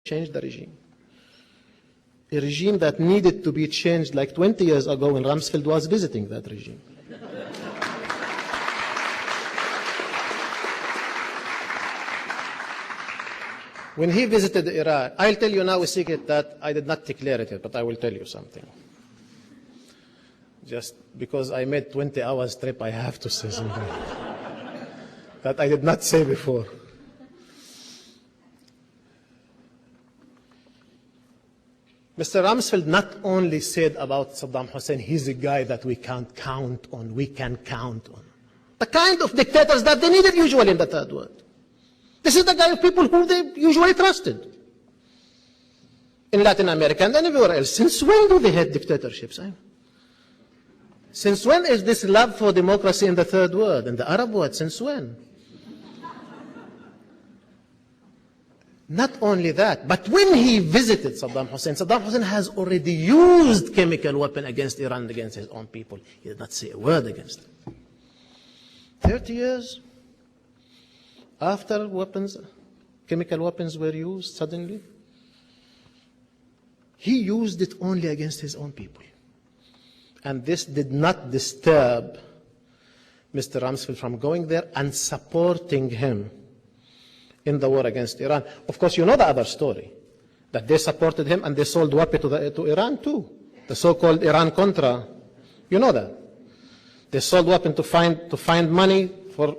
change the regime. A regime that needed to be changed like 20 years ago when Rumsfeld was visiting that regime. When he visited Iraq, I'll tell you now a secret that I did not declare it, but I will tell you something. Just because I made 20 hours trip, I have to say something that I did not say before. Mr. Rumsfeld not only said about Saddam Hussein, he's a guy that we can't count on, we can count on. The kind of dictators that they needed usually in the third world. This is the guy of people who they usually trusted. In Latin America and everywhere else. Since when do they have dictatorships? Since when is this love for democracy in the third world? In the Arab world, since when? Not only that, but when he visited Saddam Hussein has already used chemical weapon against Iran and against his own people. He did not say a word against it. 30 years after chemical weapons were used suddenly, he used it only against his own people. And this did not disturb Mr. Rumsfeld from going there and supporting him in the war against Iran. Of course, you know the other story, that they supported him and they sold weapons to Iran too, the so-called Iran-Contra. You know that. They sold weapons to find money for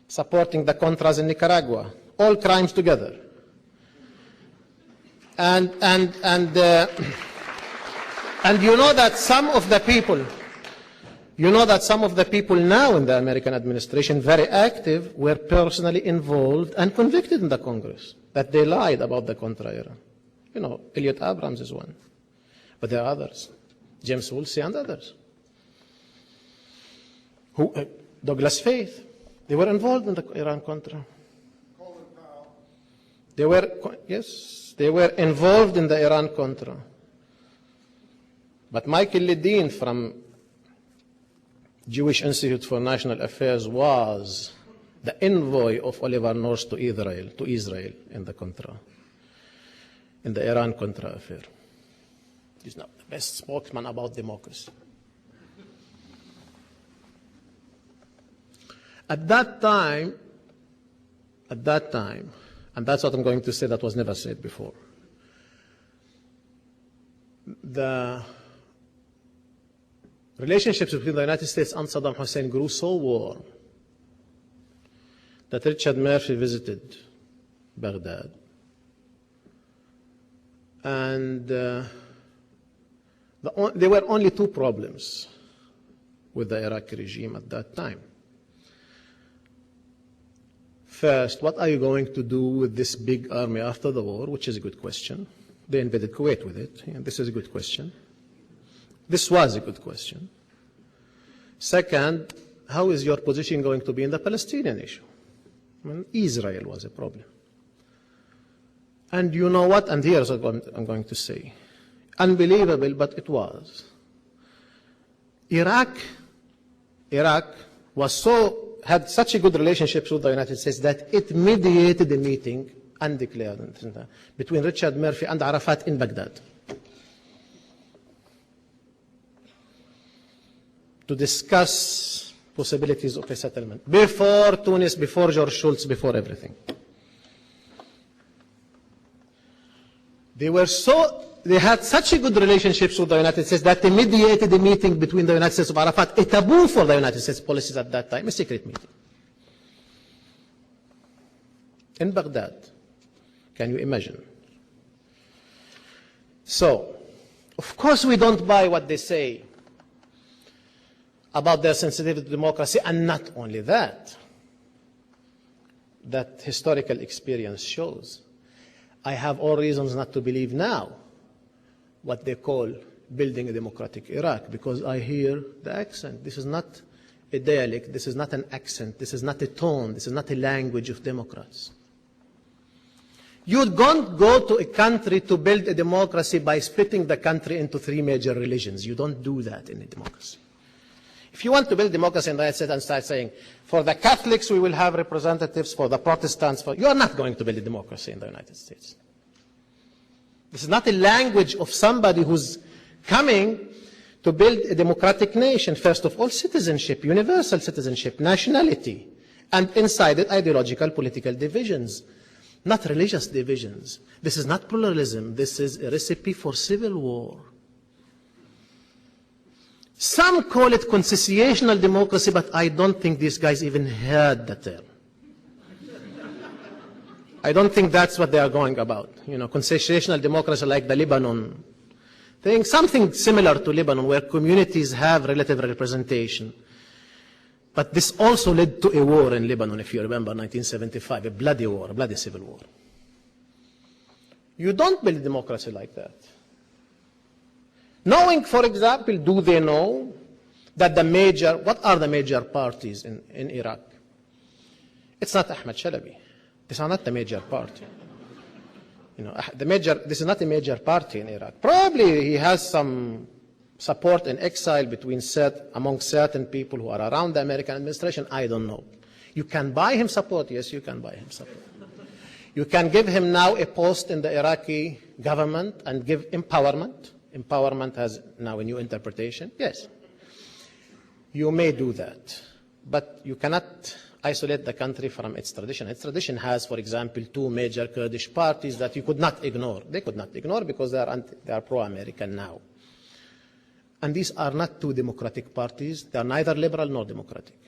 supporting the Contras in Nicaragua. All crimes together. And you know that some of the people, now in the American administration, very active, were personally involved and convicted in the Congress, that they lied about the Contra Iran. You know, Elliot Abrams is one. But there are others. James Woolsey and others. Douglas Faith, they were involved in the Iran-Contra. They were involved in the Iran-Contra. But Michael Ledeen from Jewish Institute for National Affairs was the envoy of Oliver North to Israel in the Iran-Contra affair. He's not the best spokesman about democracy. At that time, and that's what I'm going to say that was never said before, the relationships between the United States and Saddam Hussein grew so warm that Richard Murphy visited Baghdad. And there were only two problems with the Iraqi regime at that time. First, what are you going to do with this big army after the war, which is a good question. They invaded Kuwait with it. Yeah, this is a good question. This was a good question. Second, how is your position going to be in the Palestinian issue? Israel was a problem. And you know what? And here's what I'm going to say. Unbelievable, but it was. Iraq had such a good relationship with the United States that it mediated a meeting, undeclared, between Richard Murphy and Arafat in Baghdad to discuss possibilities of a settlement. Before Tunis, before George Shultz, before everything. They had such a good relationships with the United States that they mediated a meeting between the United States of Arafat, a taboo for the United States policies at that time, a secret meeting. In Baghdad. Can you imagine? So, of course we don't buy what they say about their sensitivity to democracy, and not only that, that historical experience shows. I have all reasons not to believe now what they call building a democratic Iraq, because I hear the accent. This is not a dialect, this is not an accent, this is not a tone, this is not a language of Democrats. You don't go to a country to build a democracy by splitting the country into three major religions. You don't do that in a democracy. If you want to build democracy in the United States and start saying, for the Catholics we will have representatives, for the Protestants, you are not going to build a democracy in the United States. This is not a language of somebody who's coming to build a democratic nation. First of all, citizenship, universal citizenship, nationality, and inside it, ideological political divisions, not religious divisions. This is not pluralism. This is a recipe for civil war. Some call it conciliational democracy, but I don't think these guys even heard the term. I don't think that's what they are going about. You know, conciliational democracy like the Lebanon thing, something similar to Lebanon, where communities have relative representation. But this also led to a war in Lebanon, if you remember, 1975, a bloody war, a bloody civil war. You don't build democracy like that. Knowing, for example, do they know that what are the major parties in Iraq? It's not Ahmed Shalabi. These are not the major party. You know, this is not a major party in Iraq. Probably he has some support in exile among certain people who are around the American administration. I don't know. You can buy him support. Yes, you can buy him support. You can give him now a post in the Iraqi government and give empowerment. Empowerment has now a new interpretation. Yes. You may do that. But you cannot isolate the country from its tradition. Its tradition has, for example, two major Kurdish parties that you could not ignore. They could not ignore because they are pro-American now. And these are not two democratic parties. They are neither liberal nor democratic.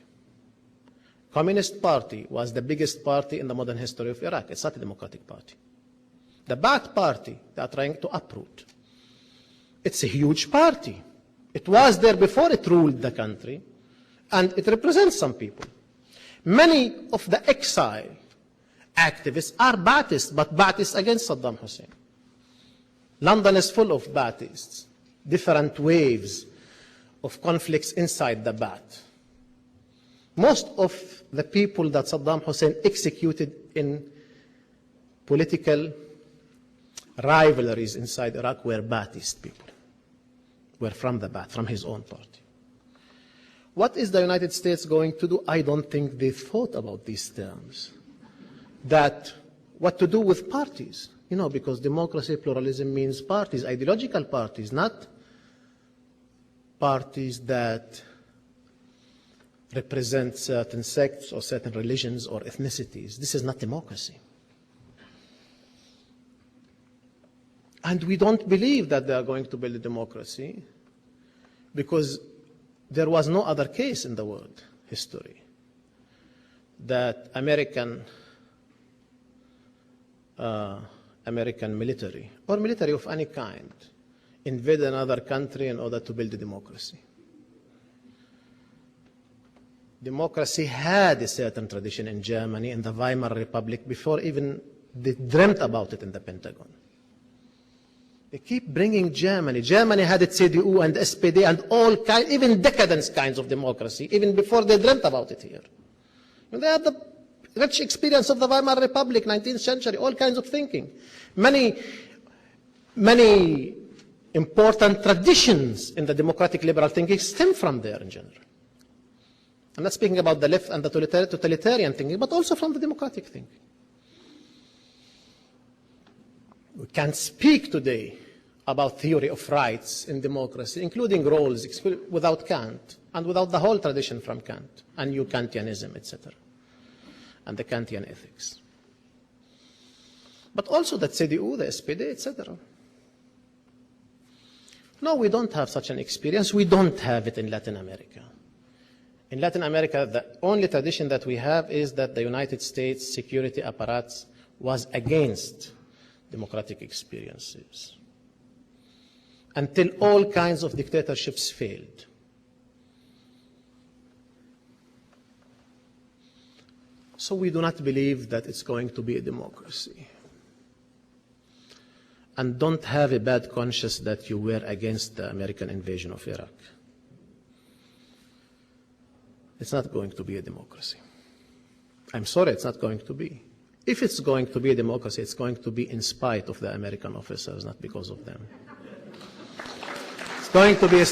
Communist Party was the biggest party in the modern history of Iraq. It's not a democratic party. The Ba'ath Party, they are trying to uproot. It's a huge party. It was there before it ruled the country, and it represents some people. Many of the exile activists are Ba'athists, but Ba'athists against Saddam Hussein. London is full of Ba'athists, different waves of conflicts inside the Ba'ath. Most of the people that Saddam Hussein executed in political rivalries inside Iraq were Ba'athist people, were from the Ba'ath, from his own party. What is the United States going to do? I don't think they thought about these terms. That what to do with parties, you know, because democracy, pluralism means parties, ideological parties, not parties that represent certain sects or certain religions or ethnicities. This is not democracy. And we don't believe that they are going to build a democracy because there was no other case in the world history that American military or military of any kind invade another country in order to build a democracy. Democracy had a certain tradition in Germany, in the Weimar Republic, before even they dreamt about it in the Pentagon. They keep bringing Germany. Germany had its CDU and SPD and all kinds, even decadence kinds of democracy, even before they dreamt about it here. And they had the rich experience of the Weimar Republic, 19th century, all kinds of thinking. Many important traditions in the democratic liberal thinking stem from there in general. I'm not speaking about the left and the totalitarian thinking, but also from the democratic thinking. We can speak today about theory of rights in democracy, including roles, without Kant and without the whole tradition from Kant and New Kantianism, etc., and the Kantian ethics. But also the CDU, the SPD, etc. No, we don't have such an experience. We don't have it in Latin America. In Latin America, the only tradition that we have is that the United States security apparatus was against democratic experiences until all kinds of dictatorships failed. So we do not believe that it's going to be a democracy. And don't have a bad conscience that you were against the American invasion of Iraq. It's not going to be a democracy. I'm sorry, it's not going to be. If it's going to be a democracy, it's going to be in spite of the American officers, not because of them. It's going to be a